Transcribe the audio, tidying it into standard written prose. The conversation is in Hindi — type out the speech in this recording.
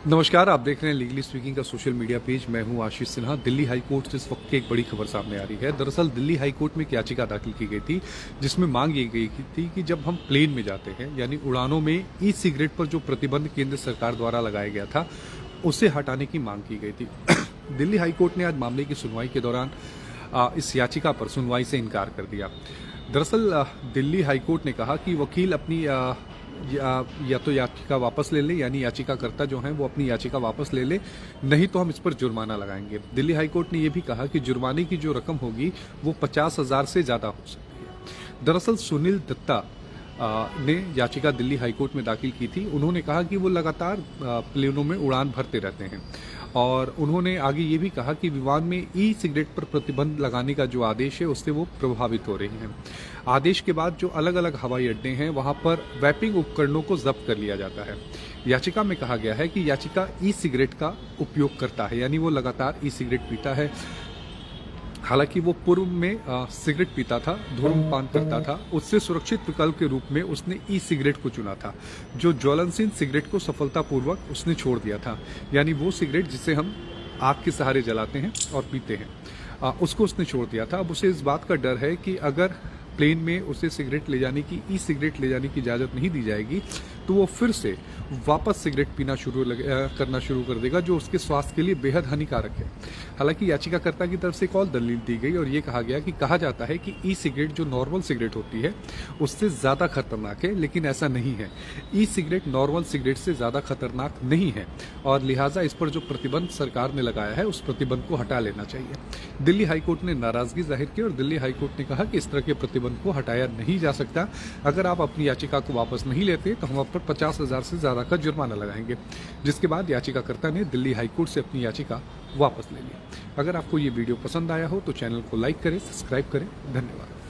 नमस्कार, आप देख रहे हैं लीगली स्पीकिंग का सोशल मीडिया पेज। मैं हूं आशीष सिन्हा। दिल्ली हाई कोर्ट से इस वक्त की एक बड़ी खबर सामने आ रही है। दरअसल दिल्ली हाई कोर्ट में एक याचिका दाखिल की गई थी जिसमें मांग ये गई थी कि जब हम प्लेन में जाते हैं यानी उड़ानों में ई सिगरेट पर जो प्रतिबंध केंद्र सरकार द्वारा लगाया गया था उसे हटाने की मांग की गई थी। दिल्ली हाई कोर्ट ने आज मामले की सुनवाई के दौरान इस याचिका पर सुनवाई से इनकार कर दिया। दरअसल दिल्ली हाई कोर्ट ने कहा कि वकील अपनी या तो याचिका वापस ले ले, यानी याचिकाकर्ता जो हैं वो अपनी याचिका वापस ले ले, नहीं तो हम इस पर जुर्माना लगाएंगे। दिल्ली हाईकोर्ट ने यह भी कहा कि जुर्माने की जो रकम होगी वो 50,000 से ज़्यादा हो सकती है। दरअसल सुनील दत्ता ने याचिका दिल्ली हाईकोर्ट में दाखिल की थी। उन्होंने कहा कि वो लगातार प्लेनों में उड़ान भरते रहते हैं और उन्होंने आगे ये भी कहा कि विमान में ई सिगरेट पर प्रतिबंध लगाने का जो आदेश है उससे वो प्रभावित हो रही हैं। आदेश के बाद जो अलग अलग हवाई अड्डे हैं वहां पर वैपिंग उपकरणों को जब्त कर लिया जाता है। याचिका में कहा गया है कि याचिका ई सिगरेट का उपयोग करता है, यानी वो लगातार ई सिगरेट पीता है। हालांकि वो पूर्व में सिगरेट पीता था, धूम्रपान करता था। उससे सुरक्षित विकल्प के रूप में उसने ई सिगरेट को चुना था, जो ज्वलनशील सिगरेट को सफलतापूर्वक उसने छोड़ दिया था। यानी वो सिगरेट जिसे हम आग के सहारे जलाते हैं और पीते हैं, उसको उसने छोड़ दिया था। अब उसे इस बात का डर है कि अगर प्लेन में उसे सिगरेट ले जाने की ई सिगरेट ले जाने की इजाज़त नहीं दी जाएगी तो वो फिर से वापस सिगरेट पीना करना शुरू कर देगा, जो उसके स्वास्थ्य के लिए बेहद हानिकारक है। हालांकि याचिकाकर्ता की तरफ से एक और दलील दी गई और ये कहा गया कि कहा जाता है कि ई सिगरेट जो नॉर्मल सिगरेट होती है उससे ज़्यादा खतरनाक है, लेकिन ऐसा नहीं है। ई सिगरेट नॉर्मल सिगरेट से ज़्यादा खतरनाक नहीं है और लिहाजा इस पर जो प्रतिबंध सरकार ने लगाया है उस प्रतिबंध को हटा लेना चाहिए। दिल्ली हाईकोर्ट ने नाराजगी जाहिर की और दिल्ली हाईकोर्ट ने कहा कि इस तरह के प्रतिबंध को हटाया नहीं जा सकता। अगर आप अपनी याचिका को वापस नहीं लेते तो हम आप पर 50,000 से ज्यादा का जुर्माना लगाएंगे। जिसके बाद याचिकाकर्ता ने दिल्ली हाईकोर्ट से अपनी याचिका वापस ले ली। अगर आपको ये वीडियो पसंद आया हो तो चैनल को लाइक करें, सब्सक्राइब करें। धन्यवाद।